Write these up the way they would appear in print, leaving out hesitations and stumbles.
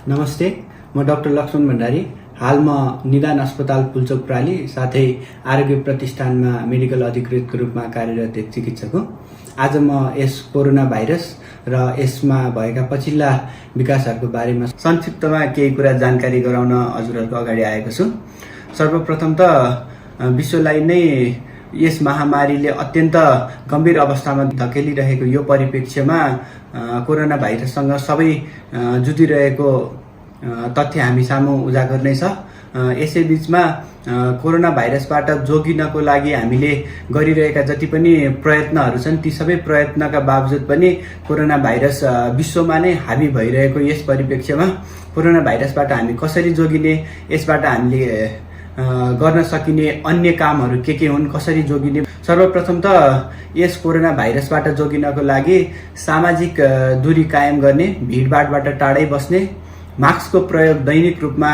नमस्ते, म डाक्टर लक्ष्मण भण्डारी। हाल म निदान अस्पताल पुल्चोक प्राली साथै आरोग्य प्रतिष्ठानमा मेडिकल अधिकृतको रूपमा कार्यरत एक चिकित्सक हुँ। आज म यस कोरोना भाइरस र यसमा भएका पछिल्ला विकासहरूको बारेमा संक्षिप्तमा केही कुरा जानकारी गराउन हजुरहरूको अगाडि आएको छु। सर्वप्रथम त विश्वलाई नै यस महामारीले अत्यन्त गम्भीर अवस्थामा धकेलिरहेको यो परिप्रेक्ष्यमा कोरोना भाइरससँग सबै जुधिरहेको तथ्य हामी सामु उजागर नै छ। यसै बीचमा कोरोना भाइरसबाट जोगिनको लागि हामीले गरिरहेका जति पनि प्रयत्नहरू छन् ती सबै प्रयत्नका बावजुद पनि कोरोना भाइरस विश्वमा नै हावी भइरहेको यस परिप्रेक्ष्यमा कोरोना भाइरसबाट हामी कसरी जोगिने, यसबाट हामीले गर्न सकिने अन्य कामहरू के हुन्, कसरी जोगिने। सर्वप्रथम त यस कोरोना भाइरसबाट जोगिनको लागि सामाजिक दूरी कायम गर्ने, भिडभाडबाट टाढै बस्ने, मास्कको प्रयोग दैनिक रूपमा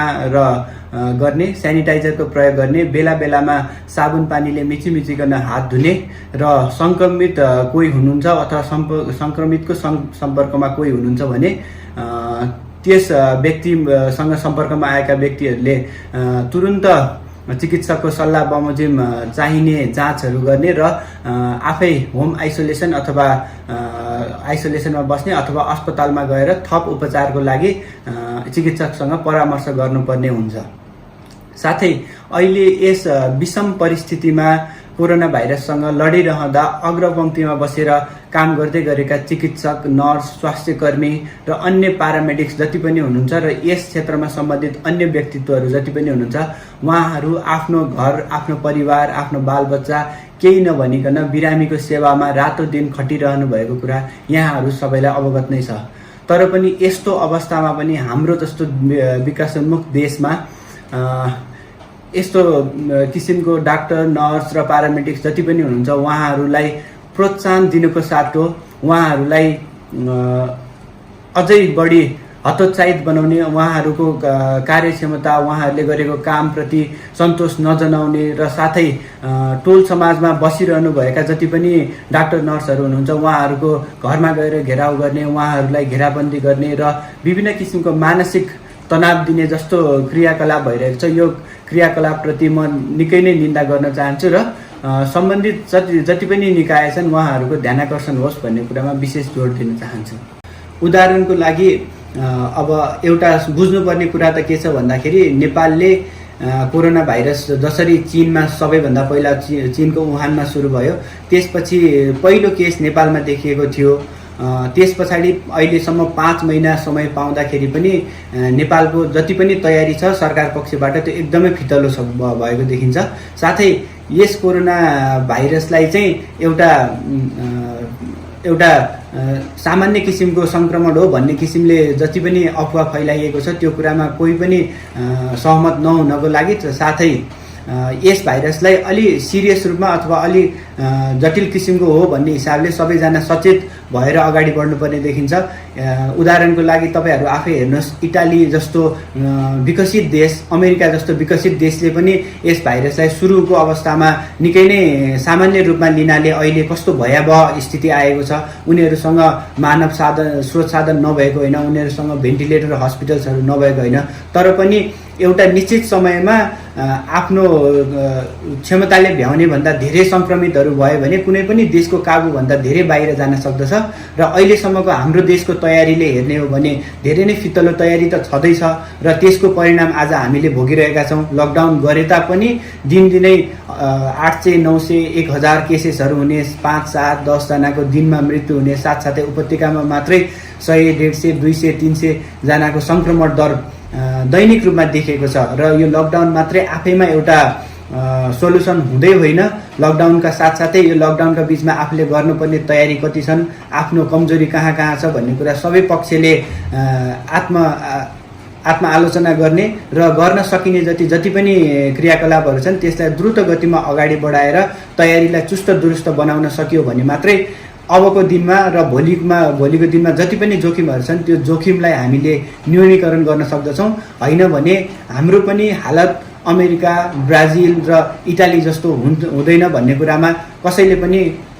गर्ने, स्यानिटाइजरको प्रयोग गर्ने, बेला बेलामा साबुन पानीले मिचिमिचिकन हात धुने र संक्रमित कोही हुनुहुन्छ अथवा संक्रमितको सम्पर्कमा कोही हुनुहुन्छ भने त्यस व्यक्तिसँग सम्पर्कमा आएका व्यक्तिहरूले तुरुन्त चिकित्सकको सल्लाह बमोजिम चाहिने जाँचहरू गर्ने र आफै होम आइसोलेसन अथवा आइसोलेसनमा बस्ने अथवा अस्पतालमा गएर थप उपचारको लागि चिकित्सकसँग परामर्श गर्नुपर्ने हुन्छ। साथै अहिले यस विषम परिस्थितिमा कोरोना भाइरससँग लडिरहँदा अग्रपंक्तिमा बसेर काम गर्दै गरेका चिकित्सक, नर्स, स्वास्थ्यकर्मी र अन्य प्यारामेडिक्स जति पनि हुनुहुन्छ र यस क्षेत्रमा सम्बन्धित अन्य व्यक्तित्वहरू जति पनि हुनुहुन्छ उहाँहरू आफ्नो घर, आफ्नो परिवार, आफ्नो बालबच्चा केही नभनिकन बिरामीको सेवामा रातो दिन खटिरहनु भएको कुरा यहाँहरू सबैलाई अवगत नै छ। तर पनि यस्तो अवस्थामा पनि हाम्रो जस्तो विकासोन्मुख देशमा यस्तो किसिमको डाक्टर, नर्स र प्यारामेडिक्स जति पनि हुनुहुन्छ उहाँहरूलाई प्रोत्साहन दिनुको साटो उहाँहरूलाई अझै बढी हतोत्साहित बनाउने, उहाँहरूको कार्यक्षमता, उहाँहरूले गरेको कामप्रति सन्तोष नजनाउने र साथै टोल समाजमा बसिरहनु भएका जति पनि डाक्टर, नर्सहरू हुनुहुन्छ उहाँहरूको घरमा गएर घेराउ गर्ने, उहाँहरूलाई घेराबन्दी गर्ने र विभिन्न किसिमको मानसिक तनाव दिने जस्तो क्रियाकलाप भइरहेको छ। यो क्रियाकलापप्रति म निकै नै निन्दा गर्न चाहन्छु र सम्बन्धित जति पनि निकाय छन् उहाँहरूको ध्यानाकर्षण होस् भन्ने कुरामा विशेष जोड दिन चाहन्छु। उदाहरणको लागि अब एउटा बुझ्नुपर्ने कुरा त के छ भन्दाखेरि नेपालले कोरोना भाइरस जसरी चीनमा सबैभन्दा पहिला चीनको वुहानमा सुरु भयो, त्यसपछि पहिलो केस नेपालमा देखिएको थियो। त्यस पछाडि अहिलेसम्म 5 महिना समय पाउँदाखेरि पनि नेपालको जति पनि तयारी छ सरकार पक्षबाट त्यो एकदमै फितलो भएको देखिन्छ। साथै यस कोरोना भाइरसलाई चाहिँ एउटा सामान्य किसिमको संक्रमण हो भन्ने किसिमले जति पनि अफवाह फैलाइएको छ त्यो कुरामा कोही पनि सहमत नहुनको लागि साथै यस भाइरसलाई अलि सिरियस रूपमा अथवा अलि जटिल किसिमको हो भन्ने हिसाबले सबैजना सचेत भएर अगाडि बढ्नुपर्ने देखिन्छ। उदाहरणको लागि तपाईहरू आफै हेर्नुहोस्, इटाली जस्तो विकसित देश, अमेरिका जस्तो विकसित देशले पनि यस भाइरसलाई सुरुको अवस्थामा निकै नै सामान्य रूपमा लिनाले अहिले कस्तो भयावह स्थिति आएको छ। उनीहरूसँग मानव स्रोत साधन नभएको होइन, उनीहरूसँग भेन्टिलेटर हस्पिटल्सहरू नभएको होइन, तर पनि एउटा निश्चित समयमा आफ्नो क्षमताले भ्याउने भन्दा धेरै संक्रमितहरू भयो भने कुनै पनि देशको काबुभन्दा धेरै बाहिर जान सक्दछ। र अहिलेसम्मको हाम्रो देशको तयारीले हेर्ने हो भने धेरै नै फितलो तयारी त छँदैछ र त्यसको परिणाम आज हामीले भोगिरहेका छौँ। लकडाउन गरे तापनि दिनदिनै 800, 900, 1000 केसेसहरू हुने, 5, 7, 10 जनाको दिनमा मृत्यु हुने, साथसाथै उपत्यकामा मात्रै 100, 150, 200, 300 जनाको संक्रमण दर दैनिक रूपमा देखिएको छ। र यो लकडाउन मात्रै आफैमा एउटा सोल्युसन हुँदै होइन, लकडाउनका साथसाथै यो लकडाउनका बीचमा आफूले गर्नुपर्ने तयारी कति छन्, आफ्नो कमजोरी कहाँ छ भन्ने कुरा सबै पक्षले आत्मआलोचना गर्ने र गर्न सकिने जति पनि क्रियाकलापहरू छन् त्यसलाई द्रुत गतिमा अगाडि बढाएर तयारीलाई चुस्त दुरुस्त बनाउन सकियो भने मात्रै अबको दिनमा र भोलिको दिनमा जति पनि जोखिमहरू छन् त्यो जोखिमलाई हामीले न्यूनीकरण गर्न सक्दछौँ। होइन भने हाम्रो पनि हालत अमेरिका, ब्राजिल र इटाली जस्तो हुँदैन भन्ने कुरामा कसैले पनि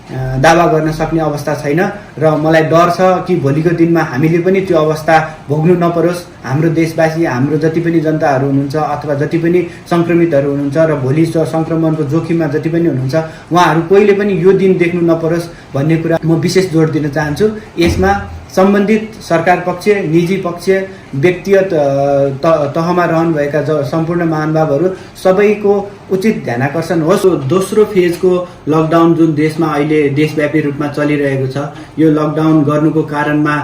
दावा गर्न सक्ने अवस्था छैन र मलाई डर छ कि भोलिको दिनमा हामीले पनि त्यो अवस्था भोग्नु नपरोस्। हाम्रो देशवासी, हाम्रो जति पनि जनताहरू हुनुहुन्छ अथवा जति पनि संक्रमितहरू हुनुहुन्छ र भोलि संक्रमणको जोखिममा जति पनि हुनुहुन्छ उहाँहरू कहिले पनि यो दिन देख्नु नपरोस् भन्ने कुरा म विशेष जोड दिन चाहन्छु। यसमा सम्बन्धित सरकार पक्ष, निजी पक्ष, व्यक्तिगत तहमा रहनुभएका सम्पूर्ण महानुभावहरू सबैको उचित ध्यानाकर्षण होस्। दोस्रो फेजको लकडाउन जुन देशमा अहिले देशव्यापी रूपमा चलिरहेको छ, यो लकडाउन गर्नुको कारणमा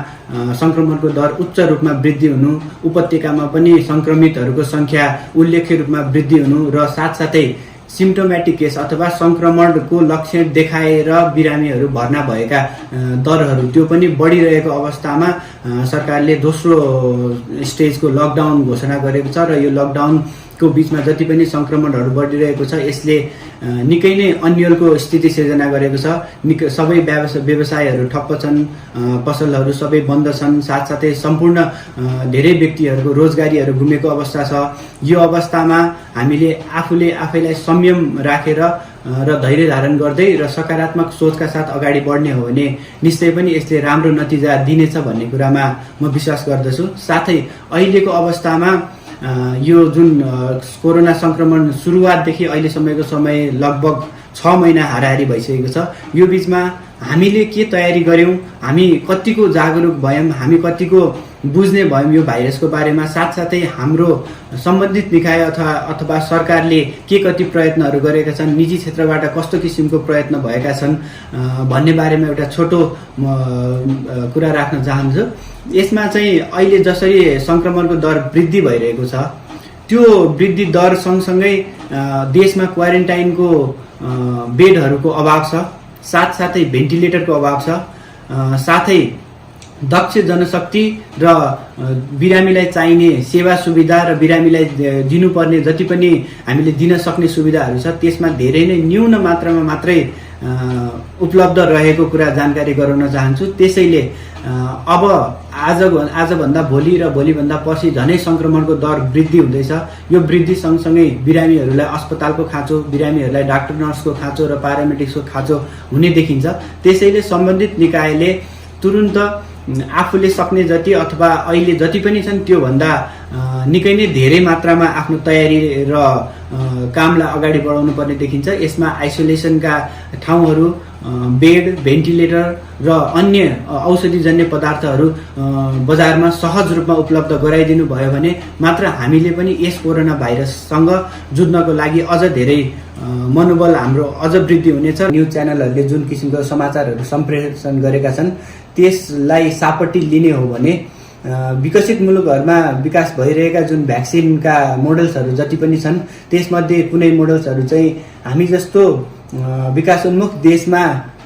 संक्रमणको दर उच्च रूपमा वृद्धि हुनु, उपत्यकामा पनि संक्रमितहरूको संख्या उल्लेख्य रूपमा वृद्धि हुनु र साथसाथै सिम्टोमेटिक केस अथवा संक्रमणको लक्षण देखाएर बिरामीहरू भर्ना भएका दरहरू त्यो पनि बढिरहेको अवस्थामा सरकारले दोस्रो स्टेजको लकडाउन घोषणा गरेको छ र यो लकडाउनको बीचमा जति पनि संक्रमणहरू बढिरहेको छ यसले निकै नै अन्यलको स्थिति सिर्जना गरेको छ। सबै व्यवसायहरू ठप्प छन्, पसलहरू सबै बन्द छन्, साथसाथै सम्पूर्ण धेरै व्यक्तिहरूको रोजगारीहरू गुमेको अवस्था छ। यो अवस्थामा हामीले आफैलाई संयम राखेर र धैर्य धारण गर्दै र सकारात्मक सोचका साथ अगाडि बढ्ने हो भने निश्चय पनि यसले राम्रो नतिजा दिनेछ भन्ने कुरामा म विश्वास गर्दछु। साथै अहिलेको अवस्थामा यो जुन कोरोना संक्रमण सुरुवातदेखि अहिलेसम्मको समय लगभग 6 महिना हाराहारी भइसकेको छ। यो बीचमा हामीले के तयारी गर्यौं, हामी कतिको जागरुक भयौं, हामी कतिको बुझ्ने भयौं यो भाइरसको बारेमा, साथसाथै हाम्रो सम्बन्धित निकाय अथवा सरकारले के कति प्रयत्नहरू गरेका छन्, निजी क्षेत्रबाट कस्तो किसिमको प्रयत्न भएका छन् भन्ने बारेमा एउटा छोटो कुरा राख्न चाहन्छु। यसमा चाहिँ अहिले जसरी संक्रमणको दर वृद्धि भइरहेको छ त्यो वृद्धि दर सँगसँगै देशमा क्वारेन्टाइनको बेडहरूको अभाव छ, साथसाथै भेन्टिलेटरको अभाव छ, साथै दक्ष जनशक्ति र बिरामीलाई चाहिने सेवा सुविधा र बिरामीलाई दिनुपर्ने जति पनि हामीले दिन सक्ने सुविधाहरू छ त्यसमा धेरै नै न्यून मात्रामा मात्रै उपलब्ध रहेको कुरा जानकारी गराउन चाहन्छु। त्यसैले अब आजभन्दा भोलि र भोलिभन्दा पर्सि झनै संक्रमणको दर वृद्धि हुँदैछ। यो वृद्धि सँगसँगै बिरामीहरूलाई अस्पतालको खाँचो, बिरामीहरूलाई डाक्टर नर्सको खाँचो र प्यारामेडिक्सको खाँचो हुने देखिन्छ। त्यसैले सम्बन्धित निकायले तुरुन्त आफूले सक्ने जति अथवा अहिले जति पनि छन् त्योभन्दा निकै नै धेरै मात्रामा आफ्नो तयारी र कामलाई अगाडि बढाउनु पर्ने देखिन्छ। यसमा आइसोलेसनका ठाउँहरू, बेड, भेन्टिलेटर र अन्य औषधिजन्य पदार्थहरू बजारमा सहज रूपमा उपलब्ध गराइदिनु भयो भने मात्र हामीले पनि यस कोरोना भाइरससँग जुझ्नको लागि अझ धेरै मनोबल हाम्रो अझ वृद्धि हुनेछ। न्युज च्यानलहरूले जुन किसिमको समाचारहरू सम्प्रेषण गरेका छन् त्यसलाई सापट्टि लिने हो भने विकसित मुलुकहरूमा विकास भइरहेका जुन भ्याक्सिनका मोडल्सहरू जति पनि छन् त्यसमध्ये कुनै मोडल्सहरू चाहिँ हामी जस्तो विकासोन्मुख देशमा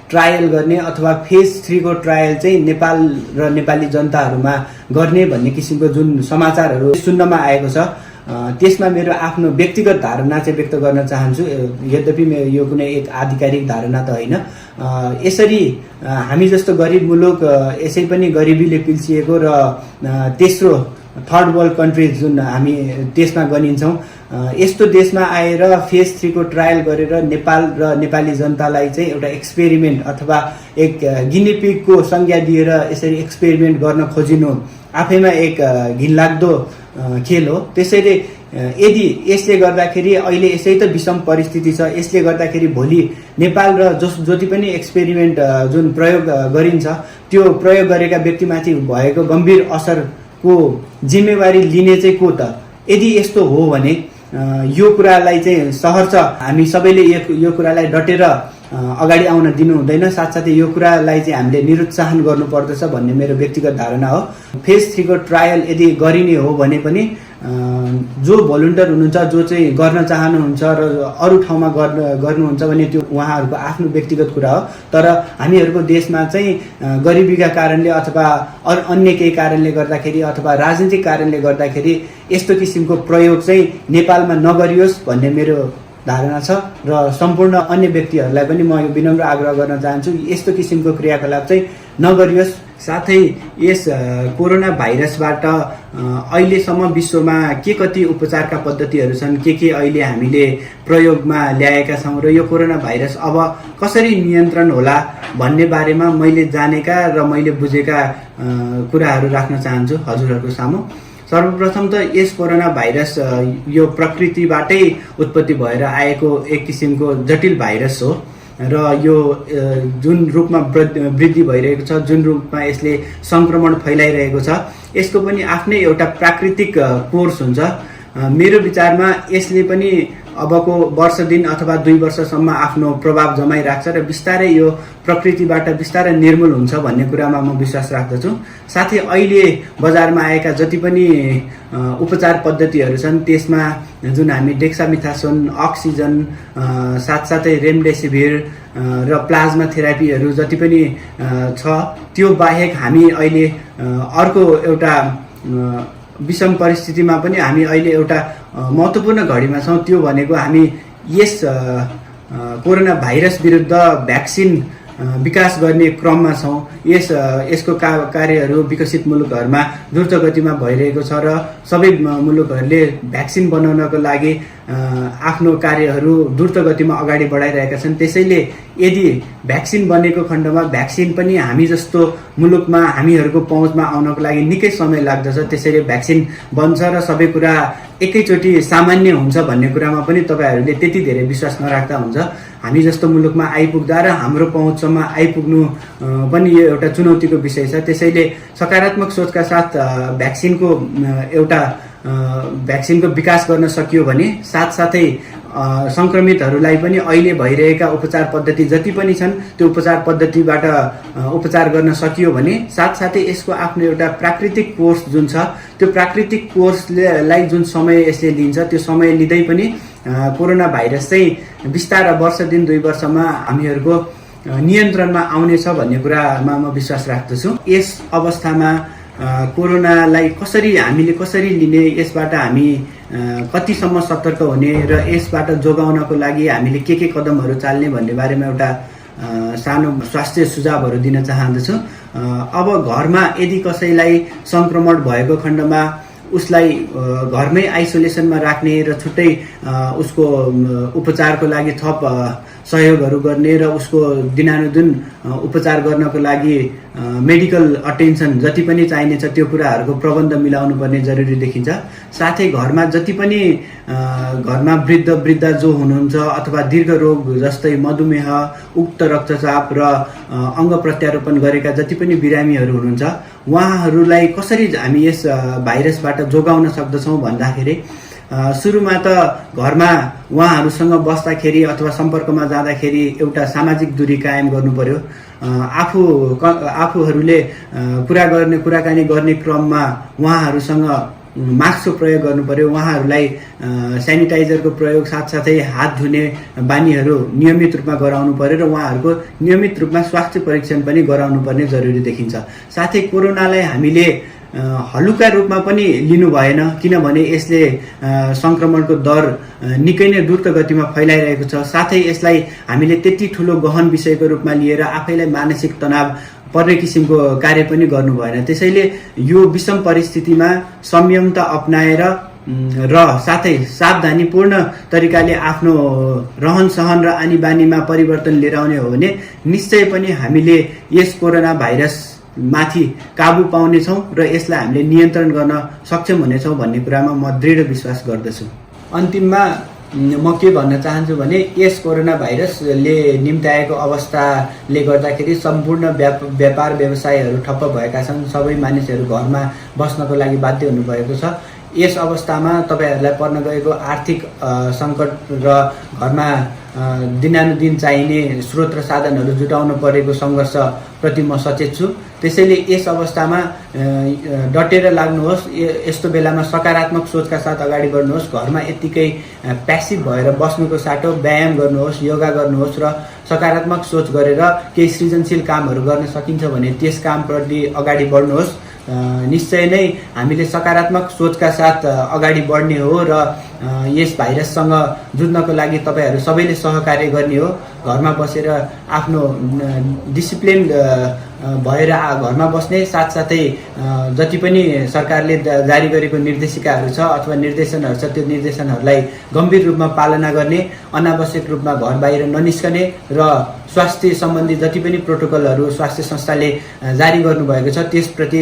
ट्रायल गर्ने अथवा फेज 3 को ट्रायल चाहिँ नेपाल र नेपाली जनताहरूमा गर्ने भन्ने किसिमको जुन समाचारहरू सुन्नमा आएको छ त्यसमा मेरो आफ्नो व्यक्तिगत धारणा चाहिँ व्यक्त गर्न चाहन्छु। यद्यपि यो कुनै एक आधिकारिक धारणा त होइन। यसरी हामी जस्तो गरिब मुलुक, यसै पनि गरिबीले पिल्सिएको र तेस्रो थर्ड वर्ल्ड कन्ट्रिज जुन हामी देशमा गनिन्छौँ, यस्तो देशमा आएर फेज 3 को ट्रायल गरेर नेपाल र नेपाली जनतालाई चाहिँ एउटा एक्सपेरिमेन्ट अथवा एक गिनीपिगको संज्ञा दिएर यसरी एक्सपेरिमेन्ट गर्न खोजिनु आफैमा एक घिनलाग्दो खेल हो। त्यसैले यदि यसले गर्दाखेरि अहिले यसै त विषम परिस्थिति छ, यसले गर्दाखेरि भोलि नेपाल र जति पनि एक्सपेरिमेन्ट जुन प्रयोग गरिन्छ त्यो प्रयोग गरेका व्यक्तिमाथि भएको गम्भीर असरको जिम्मेवारी लिने चाहिँ को त? यदि यस्तो हो भने यो कुरालाई चाहिँ सहर्ष हामी सबैले यो कुरालाई डटेर अगाडि आउन दिनु हुँदैन। साथसाथै यो कुरालाई चाहिँ हामीले निरुत्साहन गर्नुपर्दछ भन्ने मेरो व्यक्तिगत धारणा हो। फेज 3 को ट्रायल यदि गरिने हो भने पनि जो भोलुन्टियर हुनुहुन्छ, जो चाहिँ गर्न चाहनुहुन्छ र अरू ठाउँमा गर्नुहुन्छ भने त्यो उहाँहरूको आफ्नो व्यक्तिगत कुरा हो। तर हामीहरूको देशमा चाहिँ गरिबीका कारणले अथवा अन्य केही कारणले गर्दाखेरि अथवा राजनीतिक कारणले गर्दाखेरि यस्तो किसिमको प्रयोग चाहिँ नेपालमा नगरियोस् भन्ने मेरो धारणा छ र सम्पूर्ण अन्य व्यक्तिहरूलाई पनि म यो विनम्र आग्रह गर्न चाहन्छु यस्तो किसिमको क्रियाकलाप चाहिँ नगरियोस्। साथै यस कोरोना भाइरसबाट अहिलेसम्म विश्वमा के कति उपचारका पद्धतिहरू छन्, के अहिले हामीले प्रयोगमा ल्याएका छौँ र यो कोरोना भाइरस अब कसरी नियन्त्रण होला भन्ने बारेमा मैले जानेका र मैले बुझेका कुराहरू राख्न चाहन्छु हजुरहरूको सामु। सर्वप्रथम त यस कोरोना भाइरस यो प्रकृतिबाटै उत्पत्ति भएर आएको एक किसिमको जटिल भाइरस हो र यो जुन रूपमा वृद्धि भइरहेको छ, जुन रूपमा यसले सङ्क्रमण फैलाइरहेको छ, यसको पनि आफ्नै एउटा प्राकृतिक कोर्स हुन्छ। मेरो विचारमा यसले पनि अबको वर्ष दिन अथवा 2 वर्षसम्म आफ्नो प्रभाव जमाइराख्छ र बिस्तारै यो प्रकृतिबाट बिस्तारै निर्मूल हुन्छ भन्ने कुरामा म विश्वास राख्दछु। साथै अहिले बजारमा आएका जति पनि उपचार पद्धतिहरू छन् त्यसमा जुन हामी डेक्सामिथासोन, अक्सिजन, साथसाथै रेमडेसिभिर र प्लाज्मा थेरापीहरू जति पनि छ, त्यो बाहेक हामी अहिले अर्को एउटा विषम परिस्थितिमा पनि हामी अहिले एउटा महत्त्वपूर्ण घडीमा छौँ। त्यो भनेको हामी यस कोरोना भाइरस विरुद्ध भ्याक्सिन विकास गर्ने क्रममा छौँ। यसको कार्यहरू विकसित मुलुकहरूमा द्रुत गतिमा भइरहेको छ र सबै मुलुकहरूले भ्याक्सिन बनाउनको लागि आफ्नो कार्यहरू द्रुत गतिमा अगाडि बढाइरहेका छन्। त्यसैले यदि भ्याक्सिन बनेको खण्डमा भ्याक्सिन पनि हामी जस्तो मुलुकमा हामीहरूको पहुँचमा आउनको लागि निकै समय लाग्दछ। त्यसैले भ्याक्सिन बन्छ र सबै कुरा एकैचोटि सामान्य हुन्छ भन्ने कुरामा पनि तपाईँहरूले त्यति धेरै विश्वास नराख्दा हुन्छ। हामी जस्तो मुलुकमा आइपुग्दा र हाम्रो पहुँचसम्म आइपुग्नु पनि यो एउटा चुनौतीको विषय छ। त्यसैले सकारात्मक सोचका साथ भ्याक्सिनको विकास गर्न सकियो भने साथसाथै सङ्क्रमितहरूलाई पनि अहिले भइरहेका उपचार पद्धति जति पनि छन् त्यो उपचार पद्धतिबाट उपचार गर्न सकियो भने साथसाथै यसको आफ्नो एउटा प्राकृतिक कोर्स जुन छ, त्यो प्राकृतिक कोर्सलाई जुन समय यसले लिन्छ त्यो समय लिँदै पनि कोरोना भाइरस चाहिँ बिस्तारै वर्ष दिन 2 वर्षमा हामीहरूको नियन्त्रणमा आउनेछ भन्ने कुरामा म विश्वास राख्दछु। यस अवस्थामा कोरोनालाई हामीले कसरी लिने, यसबाट हामी कतिसम्म सतर्क हुने र यसबाट जोगाउनको लागि हामीले के कदमहरू चाल्ने भन्ने बारेमा एउटा सानो स्वास्थ्य सुझावहरू दिन चाहन्छु। अब घरमा यदि कसैलाई सङ्क्रमण भएको खण्डमा उसलाई घरमै आइसोलेसनमा राख्ने र छुट्टै उसको उपचारको लागि थप सहयोगहरू गर्ने र उसको दिनानुदिन उपचार गर्नको लागि मेडिकल अटेन्सन जति पनि चाहिनेछ त्यो कुराहरूको प्रबन्ध मिलाउनु पर्ने जरुरी देखिन्छ। साथै घरमा जति पनि घरमा वृद्ध जो हुनुहुन्छ अथवा दीर्घ रोग जस्तै मधुमेह, उच्च रक्तचाप र अङ्ग प्रत्यारोपण गरेका जति पनि बिरामीहरू हुनुहुन्छ उहाँहरूलाई कसरी हामी यस भाइरसबाट जोगाउन सक्दछौँ भन्दाखेरि सुरुमा त घरमा उहाँहरूसँग बस्दाखेरि अथवा सम्पर्कमा जाँदाखेरि एउटा सामाजिक दूरी कायम गर्नु पर्यो। आफूहरूले कुराकानी गर्ने क्रममा उहाँहरूसँग मास्कको प्रयोग गर्नु पर्यो। उहाँहरूलाई सेनिटाइजरको प्रयोग साथसाथै हात धुने बानीहरू नियमित रूपमा गराउनु पर्यो र उहाँहरूको नियमित रूपमा स्वास्थ्य परीक्षण पनि गराउनु पर्ने जरुरी देखिन्छ। साथै कोरोनालाई हामीले हलुका रूपमा पनि लिनु भएन, किनभने यसले सङ्क्रमणको दर निकै नै द्रुत गतिमा फैलाइरहेको छ। साथै यसलाई हामीले त्यति ठुलो गहन विषयको रूपमा लिएर आफैलाई मानसिक तनाव पर्ने किसिमको कार्य पनि गर्नु भएन। त्यसैले यो विषम परिस्थितिमा संयमता अपनाएर र साथै सावधानीपूर्ण तरिकाले आफ्नो रहन सहन र आनी बानीमा परिवर्तन लिएर आउने हो भने निश्चय पनि हामीले यस कोरोना भाइरस माथि काबु पाउनेछौँ र यसलाई हामीले नियन्त्रण गर्न सक्षम हुनेछौँ भन्ने कुरामा म दृढ विश्वास गर्दछु। अन्तिममा म के भन्न चाहन्छु भने यस कोरोना भाइरसले निम्त्याएको अवस्थाले गर्दाखेरि सम्पूर्ण व्यापार व्यवसायहरू ठप्प भएका छन्। सबै मानिसहरू घरमा बस्नको लागि बाध्य हुनुभएको छ। यस अवस्थामा तपाईहरूलाई पर्न गएको आर्थिक सङ्कट र घरमा दिनानुदिन चाहिने स्रोत र साधनहरू जुटाउनु परेको सङ्घर्षप्रति म सचेत छु। त्यसैले यस अवस्थामा डटेर लाग्नुहोस्। यस्तो बेलामा सकारात्मक सोचका साथ अगाडि बढ्नुहोस्। घरमा यत्तिकै प्यासिभ भएर बस्नुको साटो व्यायाम गर्नुहोस्, योगा गर्नुहोस् र सकारात्मक सोच गरेर केही सृजनशील कामहरू गर्न सकिन्छ भने त्यस कामप्रति अगाडि बढ्नुहोस्। निश्चय नै हामीले सकारात्मक सोचका साथ अगाडि बढ्ने हो र यस भाइरससँग जुझ्नको लागि तपाईँहरू सबैले सहकार्य गर्ने हो। घरमा बसेर आफ्नो डिसिप्लिन भएर घरमा बस्ने, साथसाथै जति पनि सरकारले जारी गरेको निर्देशिकाहरू छ अथवा निर्देशनहरू छ त्यो निर्देशनहरूलाई गम्भीर रूपमा पालना गर्ने, अनावश्यक रूपमा घर बाहिर ननिस्कने र स्वास्थ्य सम्बन्धी जति पनि प्रोटोकलहरू स्वास्थ्य संस्थाले जारी गर्नुभएको छ त्यसप्रति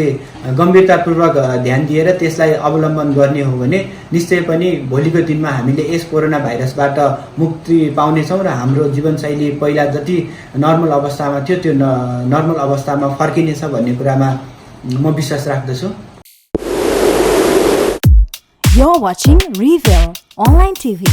गम्भीरतापूर्वक ध्यान दिएर त्यसलाई अवलम्बन गर्ने हो भने निश्चय पनि भोलिको दिनमा हामीले यस कोरोना भाइरसबाट मुक्ति पाउनेछौँ र हाम्रो जीवनशैली पहिला जति नर्मल अवस्थामा थियो त्यो नर्मल अवस्थामा फर्किनेछ भन्ने कुरामा म विश्वास राख्दछु। You're watching Reveal Online TV.